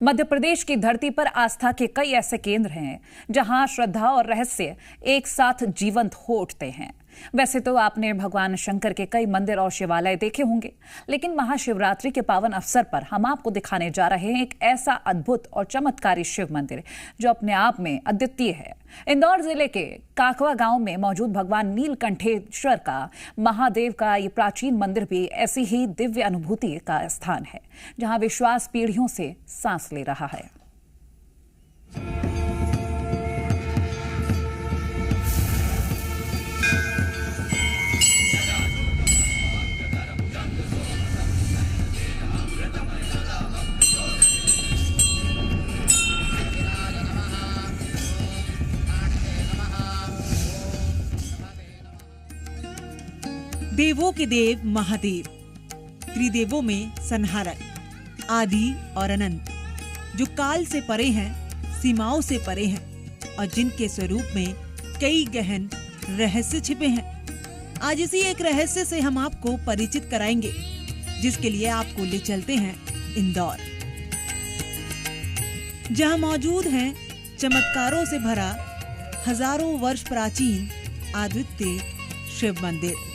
मध्य प्रदेश की धरती पर आस्था के कई ऐसे केंद्र हैं जहां श्रद्धा और रहस्य एक साथ जीवंत हो उठते हैं। वैसे तो आपने भगवान शंकर के कई मंदिर और शिवालय देखे होंगे, लेकिन महाशिवरात्रि के पावन अवसर पर हम आपको दिखाने जा रहे हैं एक ऐसा अद्भुत और चमत्कारी शिव मंदिर जो अपने आप में अद्वितीय है। इंदौर जिले के काकवा गांव में मौजूद भगवान नीलकंठेश्वर का महादेव का ये प्राचीन मंदिर भी ऐसी ही दिव्य अनुभूति का स्थान है, जहां विश्वास पीढ़ियों से सांस ले रहा है। देवों के देव महादेव, त्रिदेवों में संहारक, आदि और अनंत, जो काल से परे हैं, सीमाओं से परे हैं और जिनके स्वरूप में कई गहन रहस्य छिपे हैं। आज इसी एक रहस्य से हम आपको परिचित कराएंगे, जिसके लिए आपको ले चलते हैं इंदौर, जहां मौजूद है चमत्कारों से भरा हजारों वर्ष प्राचीन अद्वितीय शिव मंदिर।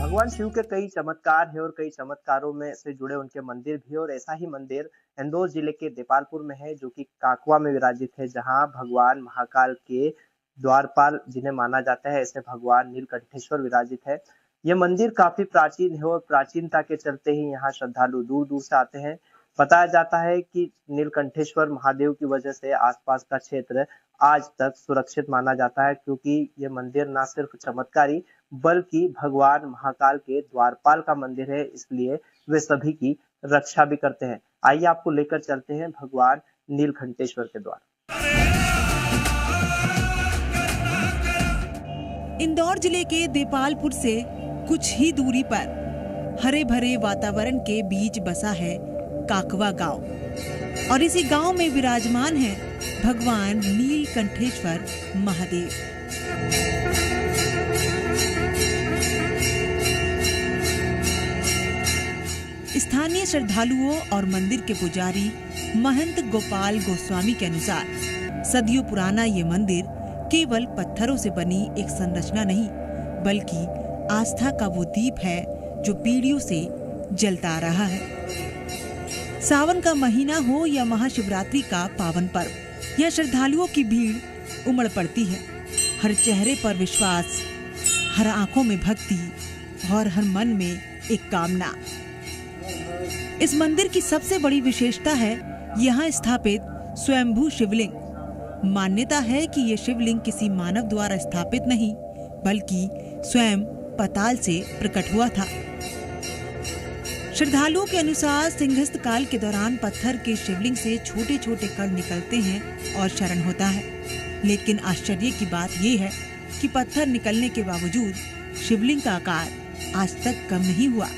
भगवान शिव के कई चमत्कार हैं और कई चमत्कारों में से जुड़े उनके मंदिर भी, और ऐसा ही मंदिर इंदौर जिले के देपालपुर में है, जो कि काकवा में विराजित है, जहां भगवान महाकाल के द्वारपाल जिन्हें माना जाता है, ऐसे भगवान नीलकंठेश्वर विराजित है। यह मंदिर काफी प्राचीन है और प्राचीनता के चलते ही यहाँ श्रद्धालु दूर दूर से आते हैं। बताया जाता है कि नीलकंठेश्वर महादेव की वजह से आसपास का क्षेत्र आज तक सुरक्षित माना जाता है, क्योंकि ये मंदिर न सिर्फ चमत्कारी बल्कि भगवान महाकाल के द्वारपाल का मंदिर है, इसलिए वे सभी की रक्षा भी करते हैं। आइए आपको लेकर चलते हैं भगवान नीलकंठेश्वर के द्वार। इंदौर जिले के देपालपुर से कुछ ही दूरी पर हरे भरे वातावरण के बीच बसा है काकवा गांव, और इसी गांव में विराजमान है भगवान नीलकंठेश्वर महादेव। स्थानीय श्रद्धालुओं और मंदिर के पुजारी महंत गोपाल गोस्वामी के अनुसार सदियों पुराना ये मंदिर केवल पत्थरों से बनी एक संरचना नहीं, बल्कि आस्था का वो दीप है जो पीढ़ियों से जलता आ रहा है। सावन का महीना हो या महाशिवरात्रि का पावन पर्व, यह श्रद्धालुओं की भीड़ उमड़ पड़ती है। हर चेहरे पर विश्वास, हर आंखों में भक्ति और हर मन में एक कामना। इस मंदिर की सबसे बड़ी विशेषता है यहाँ स्थापित स्वयंभू शिवलिंग। मान्यता है कि ये शिवलिंग किसी मानव द्वारा स्थापित नहीं, बल्कि स्वयं पाताल से प्रकट हुआ था। श्रद्धालुओं के अनुसार सिंहस्थ काल के दौरान पत्थर के शिवलिंग से छोटे छोटे कण निकलते हैं और शरण होता है, लेकिन आश्चर्य की बात यह है कि पत्थर निकलने के बावजूद शिवलिंग का आकार आज तक कम नहीं हुआ।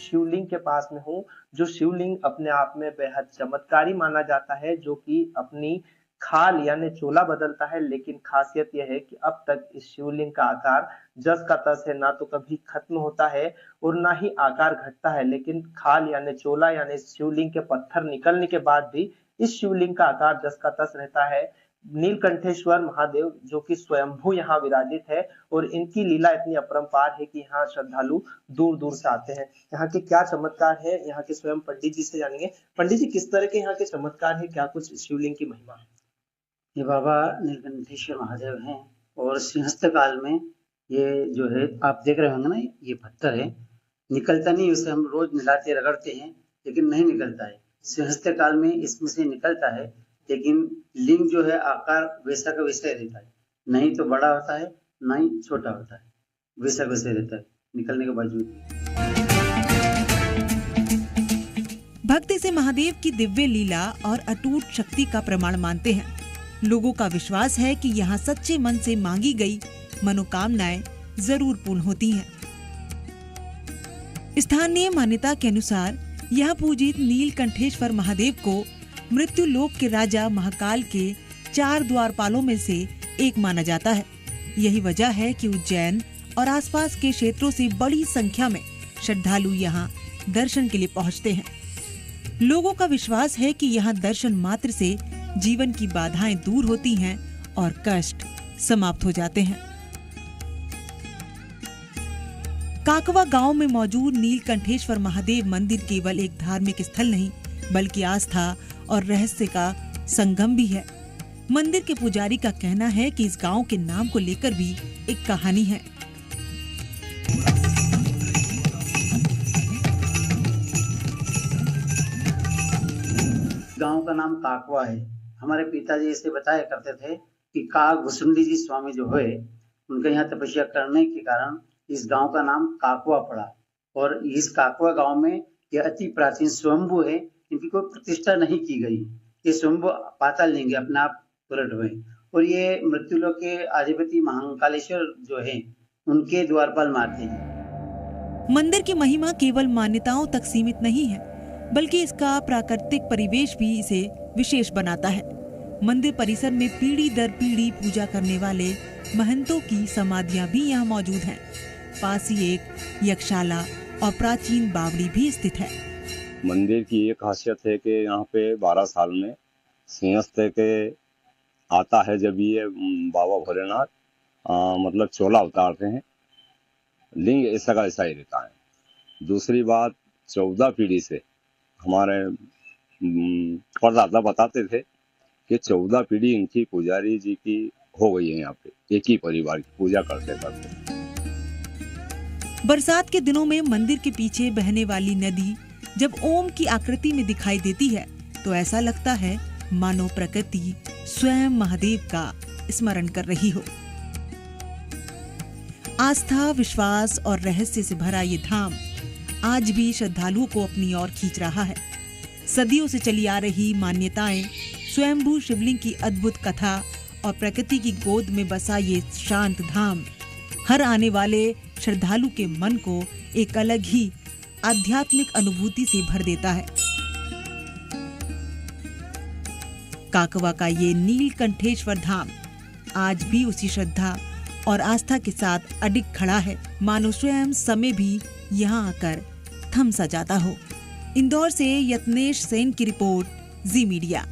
शिवलिंग के पास में हूँ, जो शिवलिंग अपने आप में बेहद चमत्कारी माना जाता है, जो कि अपनी खाल यानी चोला बदलता है, लेकिन खासियत यह है कि अब तक इस शिवलिंग का आकार जस का तस है, ना तो कभी खत्म होता है और ना ही आकार घटता है। लेकिन खाल यानी चोला यानी शिवलिंग के पत्थर निकलने के बाद भी इस शिवलिंग का आकार जस का तस रहता है। नीलकंठेश्वर महादेव जो कि स्वयंभू यहाँ विराजित है, और इनकी लीला इतनी अपरंपार है कि यहाँ श्रद्धालु दूर दूर से आते हैं। यहाँ के क्या चमत्कार है, यहाँ के स्वयं पंडित जी से जानेंगे। पंडित जी, किस तरह के यहाँ के चमत्कार है, क्या कुछ शिवलिंग की महिमा है? ये बाबा नीलकंठेश्वर महादेव हैं, और सिंहस्थ काल में ये जो है आप देख रहे होंगे ना, ये पत्थर है, निकलता नहीं, उसे हम रोज मिलाते रगड़ते हैं लेकिन नहीं निकलता है। सिंहस्थ काल में इसमें से निकलता है, लेकिन लिंग जो है आकार वैसा का वैसा ही रहता है, नहीं तो बड़ा होता है ना ही छोटा होता है, वैसा वैसा रहता है निकलने के बावजूद। भक्ति से महादेव की दिव्य लीला और अटूट शक्ति का प्रमाण मानते हैं। लोगों का विश्वास है कि यहाँ सच्चे मन से मांगी गई मनोकामनाएं जरूर पूर्ण होती हैं। स्थानीय मान्यता के अनुसार यहाँ पूजित नीलकंठेश्वर महादेव को मृत्यु लोक के राजा महाकाल के 4 द्वारपालों में से एक माना जाता है। यही वजह है कि उज्जैन और आसपास के क्षेत्रों से बड़ी संख्या में श्रद्धालु यहाँ दर्शन के लिए पहुँचते हैं। लोगों का विश्वास है कि यहाँ दर्शन मात्र से जीवन की बाधाएं दूर होती हैं और कष्ट समाप्त हो जाते हैं। काकवा गांव में मौजूद नीलकंठेश्वर महादेव मंदिर केवल एक धार्मिक स्थल नहीं बल्कि आस्था और रहस्य का संगम भी है। मंदिर के पुजारी का कहना है कि इस गांव के नाम को लेकर भी एक कहानी है। गांव का नाम काकवा है। हमारे पिताजी इसे बताया करते थे कि काक घुसुंडी जी स्वामी जो है उनके यहाँ तपस्या करने के कारण इस गांव का नाम काकवा पड़ा। और इस काकवा गांव में ये अति प्राचीन स्वयंभू है, इनकी कोई प्रतिष्ठा नहीं की गई। ये स्वयंभू पाताल लिंग अपने आप प्रकट हुए और ये मृत्युलोक के अधिपति महाकालेश्वर जो है उनके द्वारपाल मारते हैं। मंदिर की महिमा केवल मान्यताओं तक सीमित नहीं है बल्कि इसका प्राकृतिक परिवेश भी इसे विशेष बनाता है। मंदिर परिसर में पीढ़ी दर पीढ़ी पूजा करने वाले महंतों की समाधियां भी यहाँ मौजूद हैं। पास ही एक यक्षशाला और प्राचीन बावड़ी भी स्थित है। मंदिर की ये खासियत है कि यहाँ पे 12 साल में सिंहस्थ के आता है। जब ये बाबा भोलेनाथ मतलब चोला उतारते हैं, लिंग ऐसा का ऐसा ही रहता है। दूसरी बात 14 पीढ़ी से हमारे परदादा बताते थे कि 14 पीढ़ी इनकी पुजारी जी की हो गई है। यहाँ पे एक ही परिवार की पूजा करते करते। बरसात के दिनों में मंदिर के पीछे बहने वाली नदी जब ओम की आकृति में दिखाई देती है तो ऐसा लगता है मानो प्रकृति स्वयं महादेव का स्मरण कर रही हो। आस्था, विश्वास और रहस्य से भरा ये धाम आज भी श्रद्धालुओं को अपनी ओर खींच रहा है। सदियों से चली आ रही मान्यताएं, स्वयंभू शिवलिंग की अद्भुत कथा और प्रकृति की गोद में बसा ये शांत धाम हर आने वाले श्रद्धालु के मन को एक अलग ही आध्यात्मिक अनुभूति से भर देता है। काकवा का ये नीलकंठेश्वर धाम आज भी उसी श्रद्धा और आस्था के साथ अडिग खड़ा है, मानो स्वयं समय भी यहाँ आकर थम सा जाता हो। इंदौर से यत्नेश सेन की रिपोर्ट, जी मीडिया।